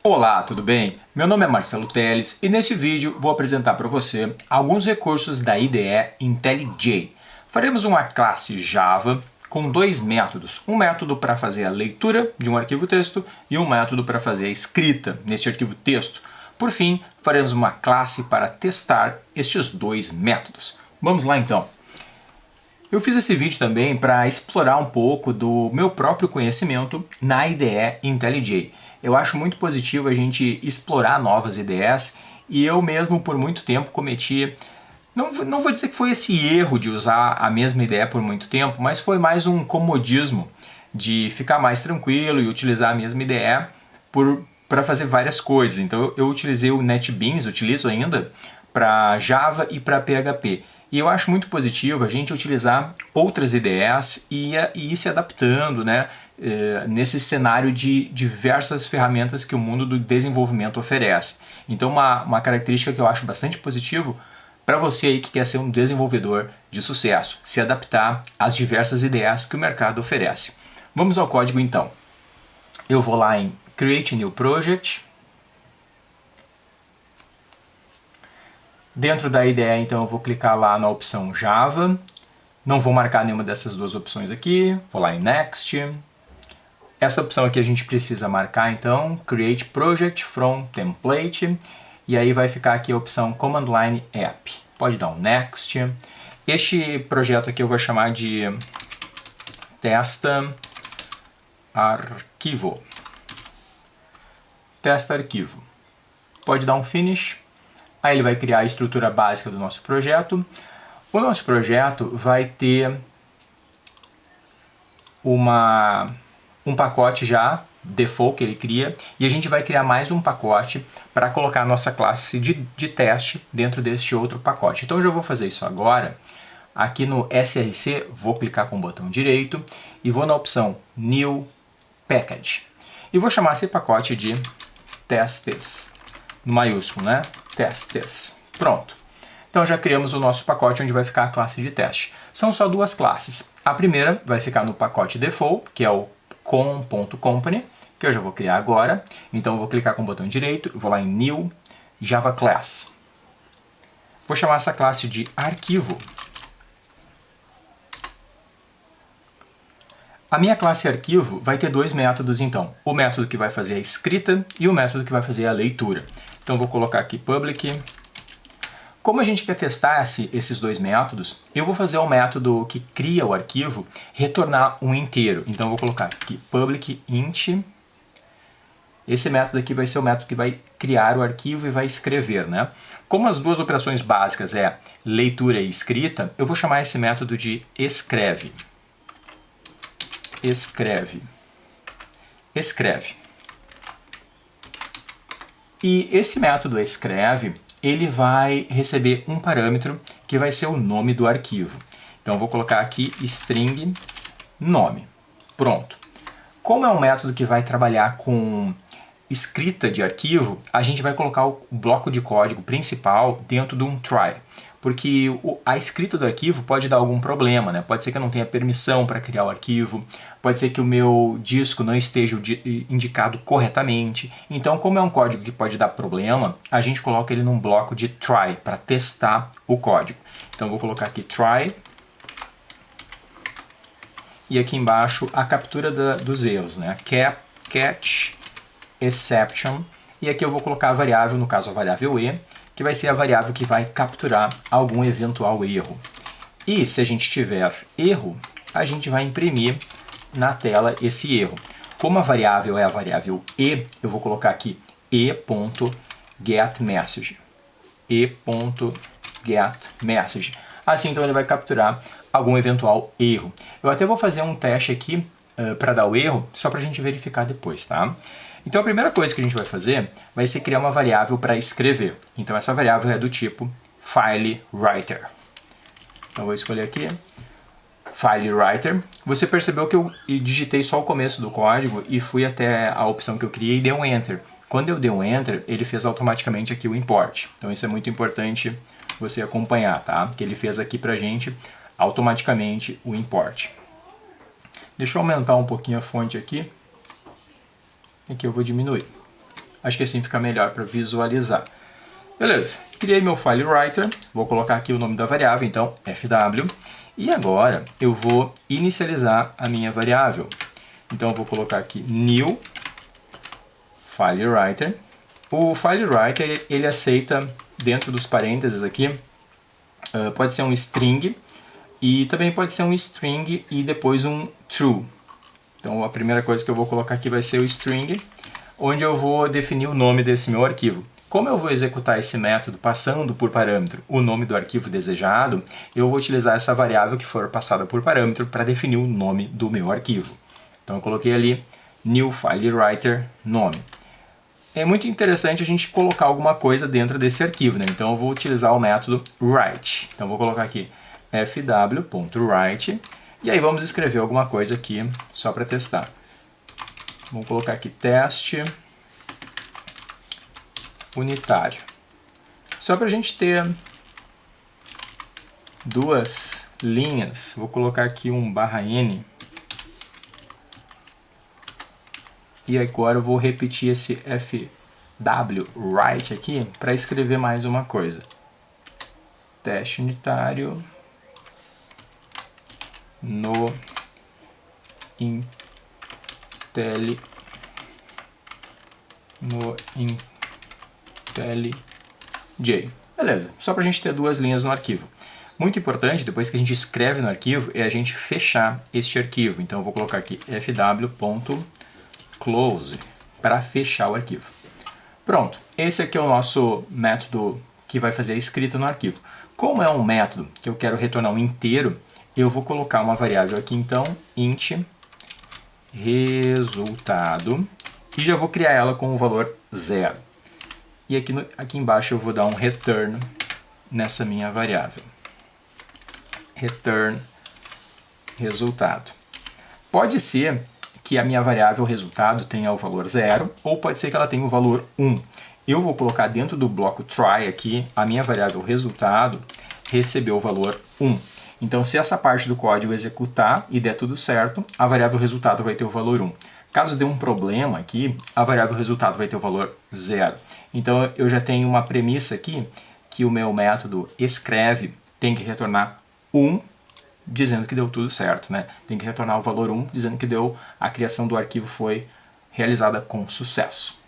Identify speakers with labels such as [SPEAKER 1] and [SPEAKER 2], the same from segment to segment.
[SPEAKER 1] Olá, tudo bem? Meu nome é Marcelo Teles e neste vídeo vou apresentar para você alguns recursos da IDE IntelliJ. Faremos uma classe Java com dois métodos. Um método para fazer a leitura de um arquivo texto e um método para fazer a escrita neste arquivo texto. Por fim, faremos uma classe para testar estes dois métodos. Vamos lá então. Eu fiz esse vídeo também para explorar um pouco do meu próprio conhecimento na IDE IntelliJ. Eu acho muito positivo a gente explorar novas ideias e eu mesmo por muito tempo cometi, não vou dizer que foi esse erro de usar a mesma ideia por muito tempo, mas foi mais um comodismo de ficar mais tranquilo e utilizar a mesma ideia para fazer várias coisas. Então eu utilizei o NetBeans, utilizo ainda, para Java e para PHP. E eu acho muito positivo a gente utilizar outras ideias e ir se adaptando, né, nesse cenário de diversas ferramentas que o mundo do desenvolvimento oferece. Então uma característica que eu acho bastante positivo para você aí que quer ser um desenvolvedor de sucesso, se adaptar às diversas ideias que o mercado oferece. Vamos ao código então. Eu vou lá em Create New Project. Dentro da IDE, então, eu vou clicar lá na opção Java. Não vou marcar nenhuma dessas duas opções aqui. Vou lá em Next. Essa opção aqui a gente precisa marcar, então, Create Project from Template. E aí vai ficar aqui a opção Command Line App. Pode dar um Next. Este projeto aqui eu vou chamar de Testa Arquivo. Testa Arquivo. Pode dar um Finish. Aí ele vai criar a estrutura básica do nosso projeto. O nosso projeto vai ter um pacote já default que ele cria e a gente vai criar mais um pacote para colocar a nossa classe de teste dentro deste outro pacote. Então eu já vou fazer isso agora. Aqui no SRC, vou clicar com o botão direito e vou na opção New Package. E vou chamar esse pacote de testes, no maiúsculo, né? Testes. Pronto. Então já criamos o nosso pacote onde vai ficar a classe de teste. São só duas classes. A primeira vai ficar no pacote default, que é o com.company, que eu já vou criar agora. Então eu vou clicar com o botão direito, vou lá em New Java Class. Vou chamar essa classe de arquivo. A minha classe arquivo vai ter dois métodos então. O método que vai fazer a escrita e o método que vai fazer a leitura. Então vou colocar aqui public. Como a gente quer testar esses dois métodos, eu vou fazer o método que cria o arquivo retornar um inteiro. Então eu vou colocar aqui public int. Esse método aqui vai ser o método que vai criar o arquivo e vai escrever, né? Como as duas operações básicas é leitura e escrita, eu vou chamar esse método de escreve. Escreve. Escreve. E esse método escreve, ele vai receber um parâmetro que vai ser o nome do arquivo. Então eu vou colocar aqui string nome. Pronto. Como é um método que vai trabalhar com escrita de arquivo, a gente vai colocar o bloco de código principal dentro de um try. Porque a escrita do arquivo pode dar algum problema, né? Pode ser que eu não tenha permissão para criar o arquivo, pode ser que o meu disco não esteja indicado corretamente. Então, como é um código que pode dar problema, a gente coloca ele num bloco de try para testar o código. Então, eu vou colocar aqui try. E aqui embaixo a captura dos erros, né? Catch exception. E aqui eu vou colocar a variável, no caso a variável e, que vai ser a variável que vai capturar algum eventual erro. E se a gente tiver erro, a gente vai imprimir na tela esse erro. Como a variável é a variável e, eu vou colocar aqui e.getMessage. e.getMessage. Assim, então ele vai capturar algum eventual erro. Eu até vou fazer um teste aqui para dar o erro, só para a gente verificar depois, tá? Então a primeira coisa que a gente vai fazer vai ser criar uma variável para escrever. Então essa variável é do tipo FileWriter. Então eu vou escolher aqui FileWriter. Você percebeu que eu digitei só o começo do código e fui até a opção que eu criei e dei um Enter. Quando eu dei um Enter, ele fez automaticamente aqui o import. Então isso é muito importante você acompanhar, tá? Que ele fez aqui pra gente automaticamente o import. Deixa eu aumentar um pouquinho a fonte aqui. Aqui eu vou diminuir. Acho que assim fica melhor para visualizar. Beleza, criei meu file writer, vou colocar aqui o nome da variável, então fw, e agora eu vou inicializar a minha variável. Então eu vou colocar aqui new file writer. O file writer ele aceita dentro dos parênteses aqui, pode ser um string e também pode ser um string e depois um true. Então a primeira coisa que eu vou colocar aqui vai ser o string, onde eu vou definir o nome desse meu arquivo. Como eu vou executar esse método passando por parâmetro o nome do arquivo desejado, eu vou utilizar essa variável que for passada por parâmetro para definir o nome do meu arquivo. Então eu coloquei ali new file writer nome. É muito interessante a gente colocar alguma coisa dentro desse arquivo, né? Então eu vou utilizar o método write. Então eu vou colocar aqui fw.write e aí vamos escrever alguma coisa aqui só para testar. Vamos colocar aqui teste unitário. Só para a gente ter duas linhas, vou colocar aqui um /n. E agora eu vou repetir esse fw write aqui para escrever mais uma coisa. Teste unitário no IntelliJ. Beleza, só para a gente ter duas linhas no arquivo. Muito importante, depois que a gente escreve no arquivo, é a gente fechar este arquivo. Então eu vou colocar aqui fw.close para fechar o arquivo. Pronto, esse aqui é o nosso método que vai fazer a escrita no arquivo. Como é um método que eu quero retornar um inteiro, eu vou colocar uma variável aqui então, int resultado, e já vou criar ela com o valor 0. E aqui embaixo eu vou dar um return nessa minha variável. Return resultado. Pode ser que a minha variável resultado tenha o valor 0, ou pode ser que ela tenha o valor 1. Eu vou colocar dentro do bloco try aqui, a minha variável resultado recebeu o valor 1. Então, se essa parte do código executar e der tudo certo, a variável resultado vai ter o valor 1. Caso dê um problema aqui, a variável resultado vai ter o valor 0. Então, eu já tenho uma premissa aqui que o meu método escreve tem que retornar 1, dizendo que deu tudo certo, né? Tem que retornar o valor 1, dizendo que a criação do arquivo foi realizada com sucesso.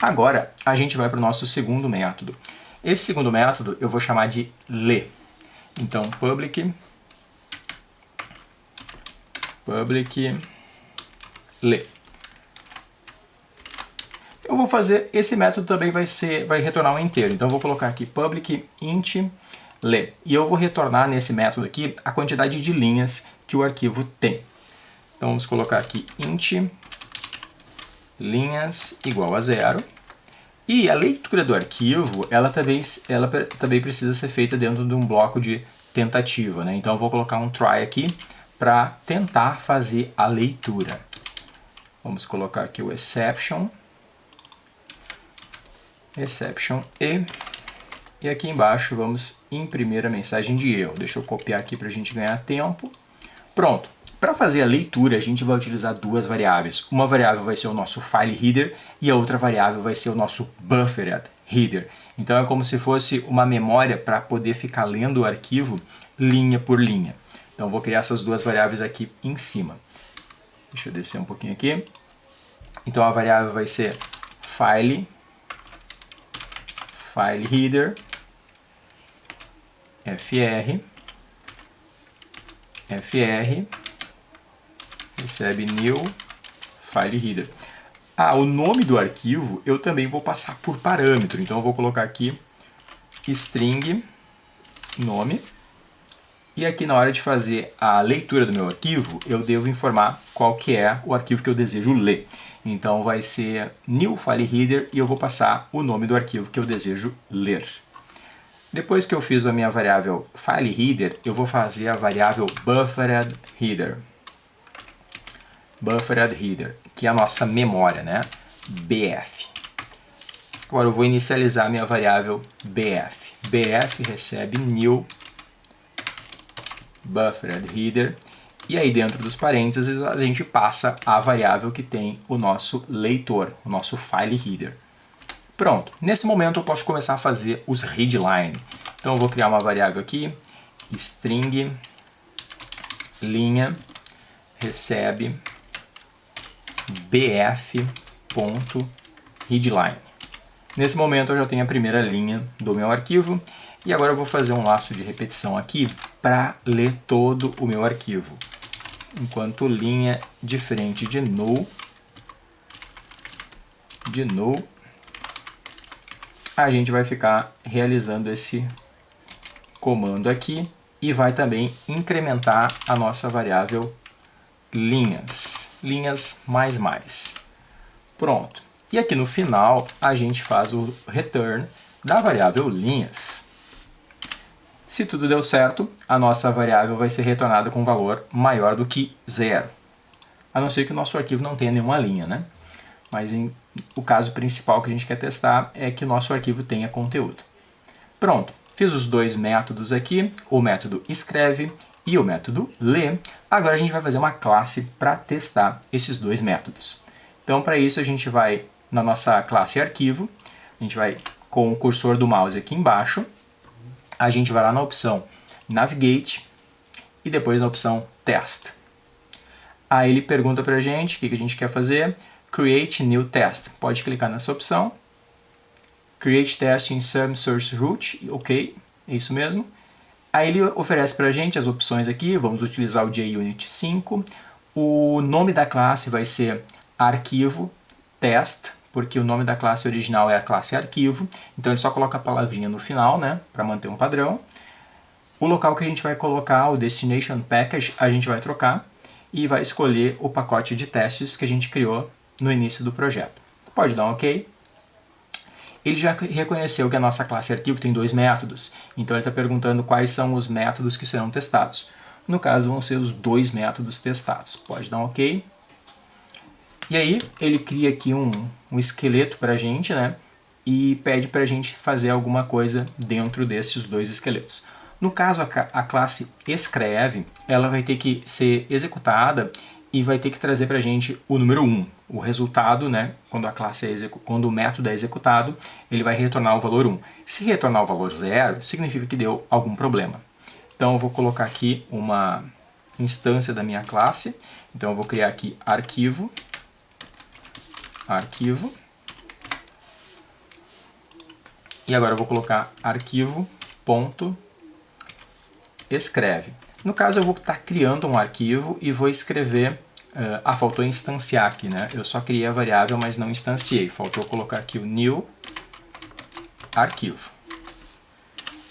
[SPEAKER 1] Agora, a gente vai para o nosso segundo método. Esse segundo método eu vou chamar de ler. Então, public ler. Eu vou fazer, esse método também vai retornar um inteiro. Então, eu vou colocar aqui public int ler. E eu vou retornar nesse método aqui a quantidade de linhas que o arquivo tem. Então, vamos colocar aqui int linhas igual a 0. E a leitura do arquivo, ela também precisa ser feita dentro de um bloco de tentativa, né? Então eu vou colocar um try aqui para tentar fazer a leitura. Vamos colocar aqui o exception e aqui embaixo vamos imprimir a mensagem de erro. Deixa eu copiar aqui para a gente ganhar tempo. Pronto. Para fazer a leitura, a gente vai utilizar duas variáveis. Uma variável vai ser o nosso file header e a outra variável vai ser o nosso buffered header. Então é como se fosse uma memória para poder ficar lendo o arquivo linha por linha. Então vou criar essas duas variáveis aqui em cima. Deixa eu descer um pouquinho aqui. Então a variável vai ser file header fr recebe new file header. O nome do arquivo eu também vou passar por parâmetro. Então eu vou colocar aqui string nome. E aqui na hora de fazer a leitura do meu arquivo, eu devo informar qual que é o arquivo que eu desejo ler. Então vai ser new file header e eu vou passar o nome do arquivo que eu desejo ler. Depois que eu fiz a minha variável file header, eu vou fazer a variável buffered header. Buffered header, que é a nossa memória, né? BF. Agora eu vou inicializar a minha variável BF. BF recebe new buffered header E aí dentro dos parênteses a gente passa a variável que tem o nosso leitor, o nosso file header. Pronto, nesse momento eu posso começar a fazer os readline. Então eu vou criar uma variável aqui, string linha recebe bf.readline. Nesse momento eu já tenho a primeira linha do meu arquivo e agora eu vou fazer um laço de repetição aqui para ler todo o meu arquivo. Enquanto linha diferente de null, a gente vai ficar realizando esse comando aqui e vai também incrementar a nossa variável linhas mais. Pronto. E aqui no final a gente faz o return da variável linhas. Se tudo deu certo, a nossa variável vai ser retornada com um valor maior do que 0. A não ser que o nosso arquivo não tenha nenhuma linha, né? Mas o caso principal que a gente quer testar é que o nosso arquivo tenha conteúdo. Pronto, fiz os dois métodos aqui, o método escreve e o método lê. Agora a gente vai fazer uma classe para testar esses dois métodos. Então para isso a gente vai na nossa classe arquivo, a gente vai com o cursor do mouse aqui embaixo, a gente vai lá na opção Navigate e depois na opção Test. Aí ele pergunta para a gente o que a gente quer fazer. Create New Test. Pode clicar nessa opção. Create Test in Some Source Root. Ok, é isso mesmo. Aí ele oferece para a gente as opções aqui. Vamos utilizar o JUnit 5. O nome da classe vai ser arquivo test, porque o nome da classe original é a classe arquivo. Então ele só coloca a palavrinha no final, né, para manter um padrão. O local que a gente vai colocar, o Destination Package, a gente vai trocar e vai escolher o pacote de testes que a gente criou no início do projeto. Pode dar um OK. Ele já reconheceu que a nossa classe arquivo tem dois métodos, então ele está perguntando quais são os métodos que serão testados. No caso, vão ser os dois métodos testados. Pode dar um OK. E aí, ele cria aqui um esqueleto para a gente, né? E pede para a gente fazer alguma coisa dentro desses dois esqueletos. No caso, a classe escreve, ela vai ter que ser executada e vai ter que trazer para a gente o número 1. O resultado, né, quando o método é executado, ele vai retornar o valor 1. Se retornar o valor 0, significa que deu algum problema. Então eu vou colocar aqui uma instância da minha classe. Então eu vou criar aqui arquivo. E agora eu vou colocar arquivo.escreve. No caso eu vou estar criando um arquivo e vou escrever... faltou instanciar aqui, né? Eu só criei a variável, mas não instanciei. Faltou colocar aqui o new arquivo.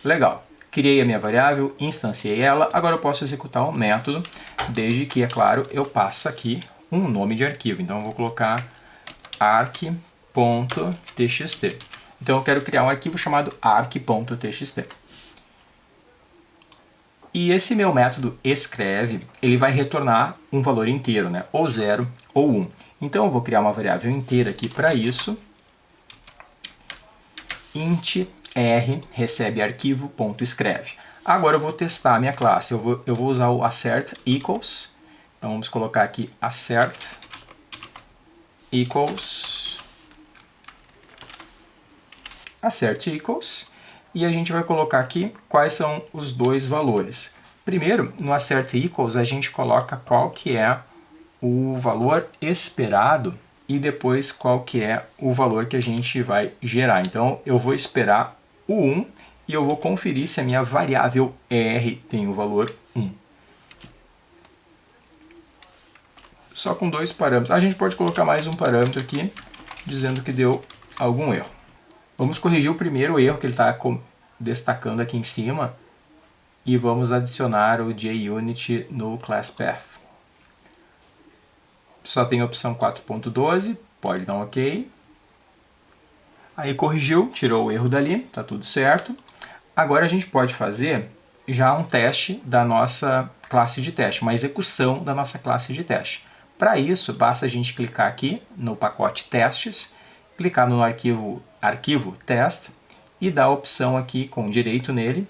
[SPEAKER 1] Legal. Criei a minha variável, instanciei ela. Agora eu posso executar um método, desde que, é claro, eu passe aqui um nome de arquivo. Então eu vou colocar arc.txt. Então eu quero criar um arquivo chamado arc.txt. E esse meu método escreve, ele vai retornar um valor inteiro, né? Ou 0 ou 1. Então eu vou criar uma variável inteira aqui para isso. int r recebe arquivo.escreve. Agora eu vou testar a minha classe. Eu vou usar o assert equals. Então vamos colocar aqui assert equals e a gente vai colocar aqui quais são os dois valores. Primeiro, no assert equals, a gente coloca qual que é o valor esperado e depois qual que é o valor que a gente vai gerar. Então, eu vou esperar o 1 e eu vou conferir se a minha variável r tem o valor 1. Só com dois parâmetros. A gente pode colocar mais um parâmetro aqui, dizendo que deu algum erro. Vamos corrigir o primeiro erro que ele está destacando aqui em cima e vamos adicionar o JUnit no ClassPath. Só tem a opção 4.12, pode dar um OK. Aí corrigiu, tirou o erro dali, está tudo certo. Agora a gente pode fazer já um teste da nossa classe de teste, uma execução da nossa classe de teste. Para isso, basta a gente clicar aqui no pacote testes, clicar no arquivo test e dar a opção aqui com direito nele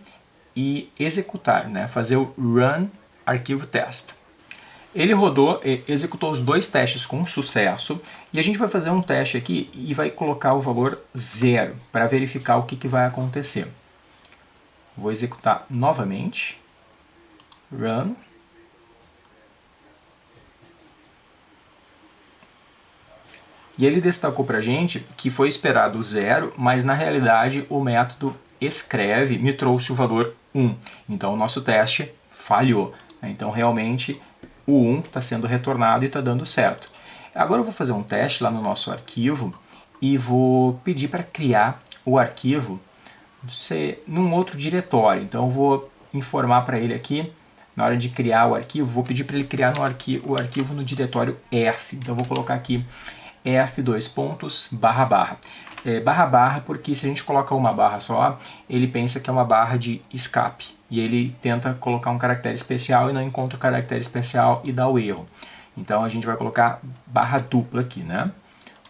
[SPEAKER 1] e executar, né? Fazer o run arquivo test. Ele rodou, executou os dois testes com sucesso, e a gente vai fazer um teste aqui e vai colocar o valor 0 para verificar o que vai acontecer. Vou executar novamente. Run. E ele destacou para a gente que foi esperado 0, mas na realidade o método escreve me trouxe o valor 1. Então o nosso teste falhou. Então realmente o 1 está sendo retornado e está dando certo. Agora eu vou fazer um teste lá no nosso arquivo e vou pedir para criar o arquivo num outro diretório. Então eu vou informar para ele aqui, na hora de criar o arquivo, vou pedir para ele criar o arquivo no diretório F. Então eu vou colocar aqui F://. Barra porque se a gente coloca uma barra só, ele pensa que é uma barra de escape. E ele tenta colocar um caractere especial e não encontra o caractere especial e dá o erro. Então a gente vai colocar barra dupla aqui, né?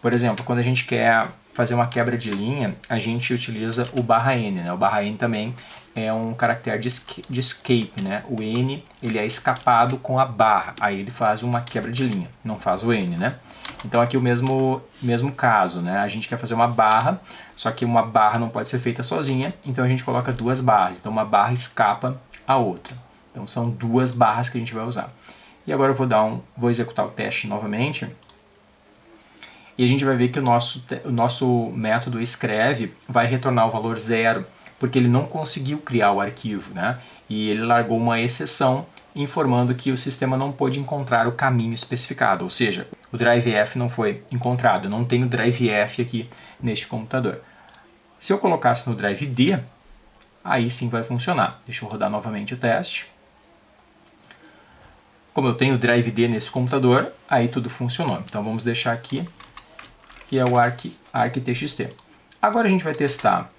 [SPEAKER 1] Por exemplo, quando a gente quer fazer uma quebra de linha, a gente utiliza o barra N, né? O barra N também é um caractere de escape, né? O N, ele é escapado com a barra, aí ele faz uma quebra de linha, não faz o N, né? Então aqui o mesmo caso, né? A gente quer fazer uma barra, só que uma barra não pode ser feita sozinha, então a gente coloca duas barras, então uma barra escapa a outra. Então são duas barras que a gente vai usar. E agora eu vou executar o teste novamente, e a gente vai ver que o nosso método escreve vai retornar o valor 0, porque ele não conseguiu criar o arquivo, né? E ele largou uma exceção informando que o sistema não pôde encontrar o caminho especificado, ou seja, o drive F não foi encontrado, eu não tenho drive F aqui neste computador. Se eu colocasse no drive D, aí sim vai funcionar. Deixa eu rodar novamente o teste. Como eu tenho drive D nesse computador, aí tudo funcionou. Então vamos deixar aqui, que é o arc.txt. Agora a gente vai testar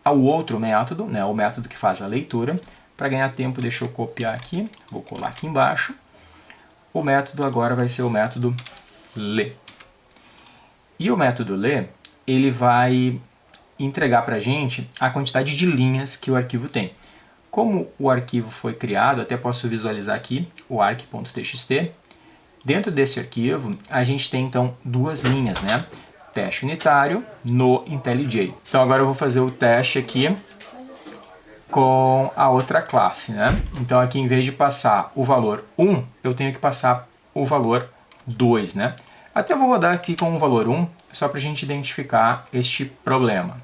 [SPEAKER 1] o outro método, né, o método que faz a leitura. Para ganhar tempo, deixa eu copiar aqui, vou colar aqui embaixo. O método agora vai ser o método ler. E o método ler, ele vai entregar para a gente a quantidade de linhas que o arquivo tem. Como o arquivo foi criado, até posso visualizar aqui o arc.txt. Dentro desse arquivo, a gente tem então duas linhas, né? Teste unitário no IntelliJ. Então agora eu vou fazer o teste aqui com a outra classe, né? Então aqui, em vez de passar o valor 1, eu tenho que passar o valor 2, né? Até vou rodar aqui com o valor 1, só para a gente identificar este problema.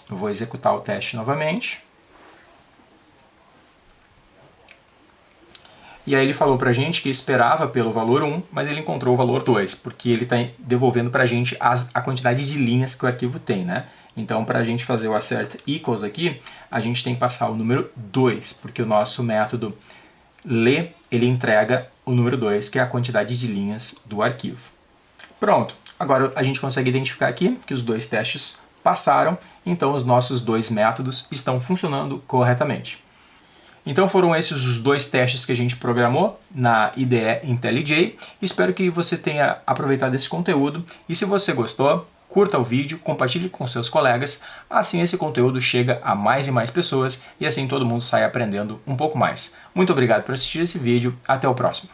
[SPEAKER 1] Eu vou executar o teste novamente. E aí ele falou para a gente que esperava pelo valor 1, mas ele encontrou o valor 2, porque ele está devolvendo para a gente a quantidade de linhas que o arquivo tem, né? Então, para a gente fazer o assert equals aqui, a gente tem que passar o número 2, porque o nosso método ler, ele entrega o número 2, que é a quantidade de linhas do arquivo. Pronto, agora a gente consegue identificar aqui que os dois testes passaram, então os nossos dois métodos estão funcionando corretamente. Então foram esses os dois testes que a gente programou na IDE IntelliJ. Espero que você tenha aproveitado esse conteúdo, e se você gostou, curta o vídeo, compartilhe com seus colegas, assim esse conteúdo chega a mais e mais pessoas e assim todo mundo sai aprendendo um pouco mais. Muito obrigado por assistir esse vídeo, até o próximo.